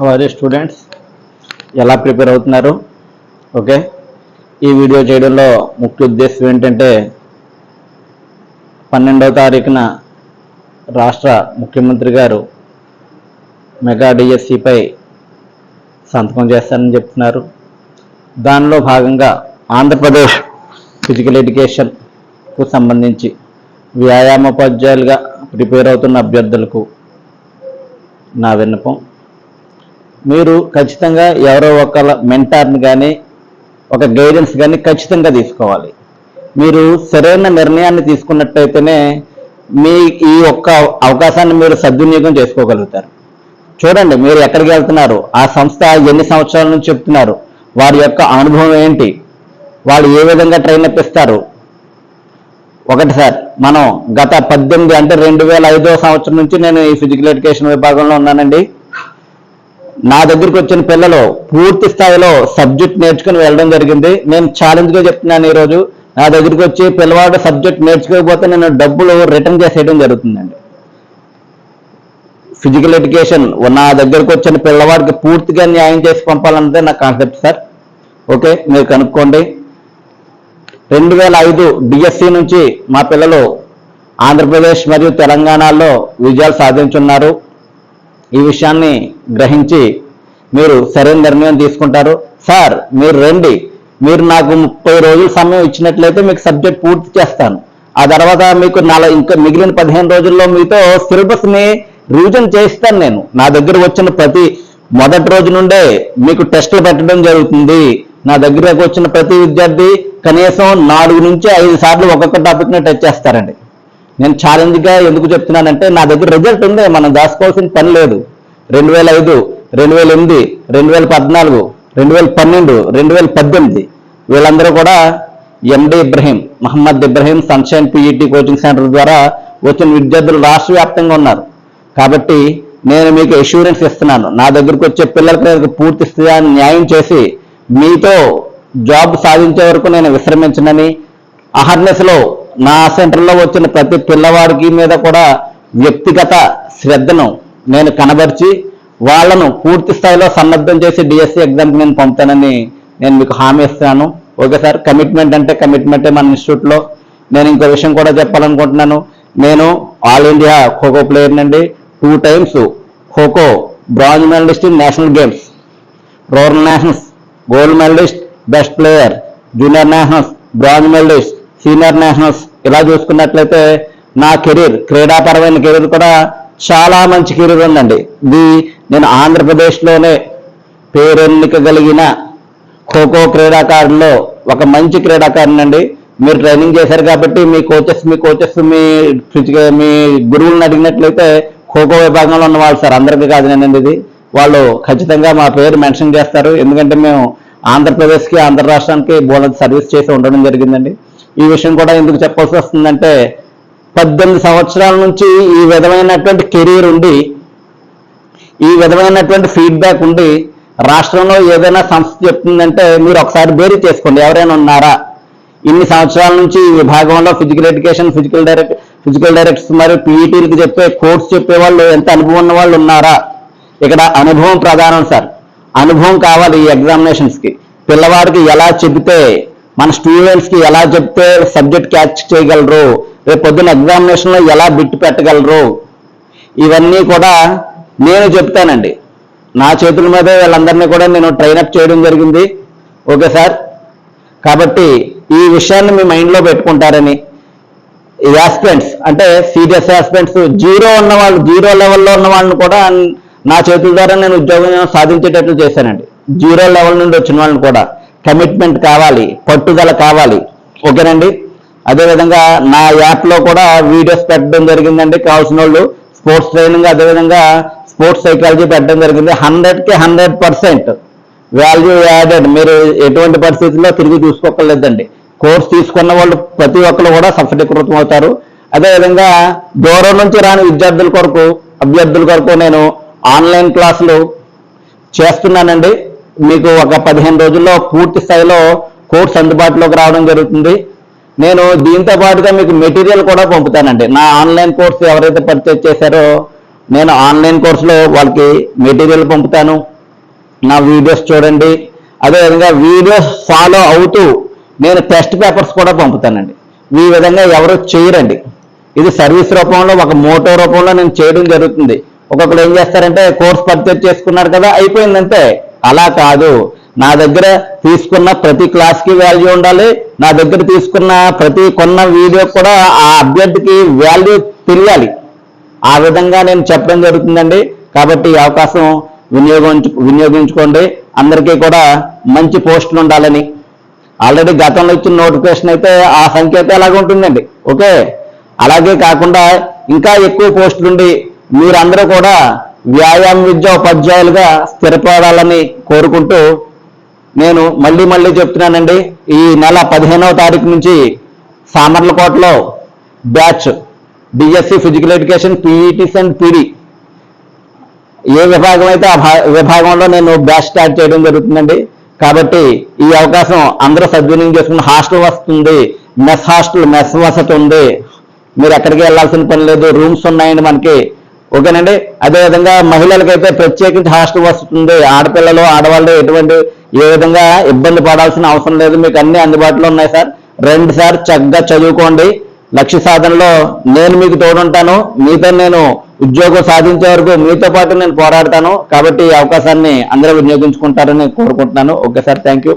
వారి స్టూడెంట్స్ ఎలా ప్రిపేర్ అవుతున్నారు? ఓకే, ఈ వీడియో చేయడంలో ముఖ్య ఉద్దేశం ఏంటంటే 12వ తారీఖున రాష్ట్ర ముఖ్యమంత్రి గారు మెగా డిఎస్సిపై సంతకం చేస్తారని చెప్తున్నారు. దానిలో భాగంగా ఆంధ్రప్రదేశ్ ఫిజికల్ ఎడ్యుకేషన్కు సంబంధించి వ్యాయామోపాధ్యాయులుగా ప్రిపేర్ అవుతున్న అభ్యర్థులకు నా విన్నపం, మీరు ఖచ్చితంగా ఎవరో ఒక మెంటార్ని కానీ ఒక గైడెన్స్ కానీ ఖచ్చితంగా తీసుకోవాలి. మీరు సరైన నిర్ణయాన్ని తీసుకున్నట్టయితేనే మీ ఈ ఒక్క అవకాశాన్ని మీరు సద్వినియోగం చేసుకోగలుగుతారు. చూడండి, మీరు ఎక్కడికి వెళ్తున్నారు, ఆ సంస్థ ఎన్ని సంవత్సరాల నుంచి చెప్తున్నారు, వారి యొక్క అనుభవం ఏంటి, వాళ్ళు ఏ విధంగా ట్రైన్ అప్ ఇస్తారు. ఒకటి సార్, మనం గత 18 అంటే 2005వ సంవత్సరం నుంచి నేను ఈ ఫిజికల్ ఎడ్యుకేషన్ విభాగంలో ఉన్నానండి. నా దగ్గరికి వచ్చిన పిల్లలు పూర్తి స్థాయిలో సబ్జెక్ట్ నేర్చుకుని వెళ్ళడం జరిగింది. నేను ఛాలెంజ్గా చెప్తున్నాను, ఈరోజు నా దగ్గరికి వచ్చి పిల్లవాడు సబ్జెక్ట్ నేర్చుకోకపోతే నేను డబ్బులు రిటర్న్ చేసేయడం జరుగుతుందండి. ఫిజికల్ ఎడ్యుకేషన్ నా దగ్గరకు వచ్చిన పిల్లవాడికి పూర్తిగా న్యాయం చేసి పంపాలన్నదే నా కాన్సెప్ట్ సార్. ఓకే, మీరు కనుక్కోండి. 2005 డిఎస్సి నుంచి మా పిల్లలు ఆంధ్రప్రదేశ్ మరియు తెలంగాణలో విజయాలు సాధించున్నారు. ఈ విషయాన్ని గ్రహించి మీరు సరైన నిర్ణయం తీసుకుంటారు. సార్, మీరు రండి, మీరు నాకు 30 రోజుల సమయం ఇచ్చినట్లయితే మీకు సబ్జెక్ట్ పూర్తి చేస్తాను. ఆ తర్వాత మీకు ఇంకా మిగిలిన 15 రోజుల్లో మీతో సిలబస్ని రివిజన్ చేయిస్తాను. నేను నా దగ్గర వచ్చిన ప్రతి మొదటి రోజు నుండే మీకు టెస్టులు పెట్టడం జరుగుతుంది. నా దగ్గరకు వచ్చిన ప్రతి విద్యార్థి కనీసం 4 నుంచి 5 సార్లు ఒక్కొక్క టాపిక్ని టచ్ చేస్తారండి. నేను ఛాలెంజ్గా ఎందుకు చెప్తున్నానంటే నా దగ్గర రిజల్ట్ ఉంది, మనం దాచుకోవాల్సిన పని లేదు. 2005, 2008, 2014, 2012, 2018 వీళ్ళందరూ కూడా MD Ibrahim, Mohammed Ibrahim sunshine PET coaching centre ద్వారా వచ్చిన విద్యార్థులు రాష్ట్ర వ్యాప్తంగా ఉన్నారు. కాబట్టి నేను మీకు అష్యూరెన్స్ ఇస్తున్నాను, నా దగ్గరకు వచ్చే పిల్లలకి పూర్తి స్థాయిని న్యాయం చేసి మీతో జాబ్ సాధించే వరకు నేను విశ్రమించనని, అహర్నెస్లో నా సెంటర్లో వచ్చిన ప్రతి పిల్లవాడికి మీద కూడా వ్యక్తిగత శ్రద్ధను నేను కనబరిచి వాళ్ళను పూర్తి స్థాయిలో సన్నద్ధం చేసి డిఎస్సి ఎగ్జామ్కి నేను పంపుతానని నేను మీకు హామీ ఇస్తున్నాను. ఓకే సార్, కమిట్మెంట్ అంటే కమిట్మెంటే మన ఇన్స్టిట్యూట్లో. నేను ఇంకో విషయం కూడా చెప్పాలనుకుంటున్నాను. నేను ఆల్ ఇండియా ఖోఖో ప్లేయర్ నండి. 2 times kho kho bronze medallist in national games, rural nationals gold medallist, best player, junior nationals bronze medallist, senior nationals. ఇలా చూసుకున్నట్లయితే నా కెరీర్, క్రీడాపరమైన కెరీర్ కూడా చాలా మంచి కెరీర్ ఉందండి. ఇది నేను ఆంధ్రప్రదేశ్లోనే పేరెన్నికగలిగిన ఖోఖో క్రీడాకారుల్లో ఒక మంచి క్రీడాకారునండి. మీరు ట్రైనింగ్ చేశారు కాబట్టి మీ కోచెస్ మీ గురువులను అడిగినట్లయితే ఖోఖో విభాగంలో ఉన్న వాళ్ళు సార్, అందరికీ కాదు నేనండి ఇది, వాళ్ళు ఖచ్చితంగా మా పేరు మెన్షన్ చేస్తారు. ఎందుకంటే మేము ఆంధ్రప్రదేశ్కి, ఆంధ్ర రాష్ట్రానికి బోనస్ సర్వీస్ చేసి ఉండడం జరిగిందండి. ఈ విషయం కూడా ఎందుకు చెప్పాల్సి వస్తుందంటే 18 సంవత్సరాల నుంచి ఈ విధమైనటువంటి కెరీర్ ఉండి, ఈ విధమైనటువంటి ఫీడ్బ్యాక్ ఉండి, రాష్ట్రంలో ఏదైనా సంస్థ చెప్తుందంటే మీరు ఒకసారి బేరీ చేసుకోండి, ఎవరైనా ఉన్నారా ఇన్ని సంవత్సరాల నుంచి ఈ విభాగంలో ఫిజికల్ ఎడ్యుకేషన్, ఫిజికల్ డైరెక్టర్స్ మరియు పీఈటీలకు చెప్పే కోర్స్ చెప్పేవాళ్ళు ఎంత అనుభవం ఉన్న వాళ్ళు ఉన్నారా? ఇక్కడ అనుభవం ప్రధానం సార్, అనుభవం కావాలి ఈ ఎగ్జామినేషన్స్కి. పిల్లవాడికి ఎలా చెబితే, మన స్టూడెంట్స్కి ఎలా చెప్తే సబ్జెక్ట్ క్యాచ్ చేయగలరు, రేపు పొద్దున్న ఎగ్జామినేషన్లో ఎలా బిట్టు పెట్టగలరు, ఇవన్నీ కూడా నేను చెప్తానండి. నా చేతుల మీదే వీళ్ళందరినీ కూడా నేను ట్రైనప్ చేయడం జరిగింది. ఓకే సార్, కాబట్టి ఈ విషయాన్ని మీ మైండ్లో పెట్టుకుంటారని, యాస్పిరెంట్స్ అంటే సీరియస్ యాస్పిరెంట్స్, జీరో లెవెల్లో ఉన్న వాళ్ళని కూడా నా చేతుల ద్వారా నేను ఉద్యోగం సాధించేటట్లు చేశానండి. 0 లెవెల్ నుండి వచ్చిన వాళ్ళని కూడా కమిట్మెంట్ కావాలి, పట్టుదల కావాలి. ఓకేనండి. అదేవిధంగా నా యాప్లో కూడా వీడియోస్ పెట్టడం జరిగిందండి. కావాల్సిన వాళ్ళు స్పోర్ట్స్ ట్రైనింగ్, అదేవిధంగా స్పోర్ట్స్ సైకాలజీ పెట్టడం జరిగింది. 100కి 100% వాల్యూ యాడెడ్. మీరు ఎటువంటి పరిస్థితుల్లో తిరిగి చూసుకోకలేదండి. కోర్స్ తీసుకున్న వాళ్ళు ప్రతి ఒక్కరు కూడా సఫలీకృతం అవుతారు. అదేవిధంగా దూరం నుంచి రాని అభ్యర్థుల కొరకు నేను ఆన్లైన్ క్లాసులు చేస్తున్నానండి. మీకు ఒక 15 రోజుల్లో పూర్తి స్థాయిలో కోర్స్ అందుబాటులోకి రావడం జరుగుతుంది. నేను దీంతో పాటుగా మీకు మెటీరియల్ కూడా పంపుతానండి. నా ఆన్లైన్ కోర్సు ఎవరైతే పర్చేజ్ చేశారో నేను ఆన్లైన్ కోర్సులో వాళ్ళకి మెటీరియల్ పంపుతాను, నా వీడియోస్ చూడండి. అదేవిధంగా వీడియోస్ ఫాలో అవుతూ నేను టెస్ట్ పేపర్స్ కూడా పంపుతానండి. ఈ విధంగా ఎవరు చేయరండి. ఇది సర్వీస్ రూపంలో, ఒక మోటో రూపంలో నేను చేయడం జరుగుతుంది. ఒక్కొక్కరు ఏం చేస్తారంటే కోర్స్ పర్చేజ్ చేసుకున్నారు కదా అయిపోయిందంటే, అలా కాదు. నా దగ్గర తీసుకున్న ప్రతి క్లాస్కి వాల్యూ ఉండాలి, నా దగ్గర తీసుకున్న ప్రతి కొన్న వీడియో కూడా ఆ అభ్యర్థికి వాల్యూ తెలియాలి. ఆ విధంగా నేను చెప్పడం జరుగుతుందండి. కాబట్టి ఈ అవకాశం వినియోగించుకోండి. అందరికీ కూడా మంచి పోస్టులు ఉండాలని. ఆల్రెడీ గతంలో ఇచ్చిన నోటిఫికేషన్ అయితే ఆ సంఖ్య అయితే అలాగే ఉంటుందండి. ఓకే, అలాగే కాకుండా ఇంకా ఎక్కువ పోస్టులుండి మీరందరూ కూడా వ్యాయామ విద్యా ఉపాధ్యాయులుగా స్థిరపడాలని కోరుకుంటూ నేను మళ్ళీ చెప్తున్నానండి. ఈ నెల 15వ తారీఖు నుంచి సామర్లకోటలో batch DSC physical education PETs and PD ఏ విభాగం అయితే ఆ విభాగంలో నేను బ్యాచ్ స్టార్ట్ చేయడం జరుగుతుందండి. కాబట్టి ఈ అవకాశం అందరూ సద్వినియోగం చేసుకున్న. హాస్టల్ వస్తుంది, మెస్ వసతి ఉంది, మీరు ఎక్కడికి వెళ్ళాల్సిన పని లేదు, రూమ్స్ ఉన్నాయండి మనకి. ఓకేనండి. అదేవిధంగా మహిళలకైతే ప్రత్యేకించి హాస్టల్ వస్తుంది. ఆడపిల్లలు ఆడవాళ్ళు ఏ విధంగా ఇబ్బంది పడాల్సిన అవసరం లేదు, మీకు అన్ని అందుబాటులో ఉన్నాయి సార్. రండి సార్, చక్కగా చదువుకోండి. లక్ష్య సాధనలో నేను మీకు తోడుంటాను. మీతో నేను ఉద్యోగం సాధించే వరకు మీతో పాటు నేను పోరాడతాను. కాబట్టి ఈ అవకాశాన్ని అందరూ వినియోగించుకుంటారని కోరుకుంటున్నాను. Okay sir, thank you.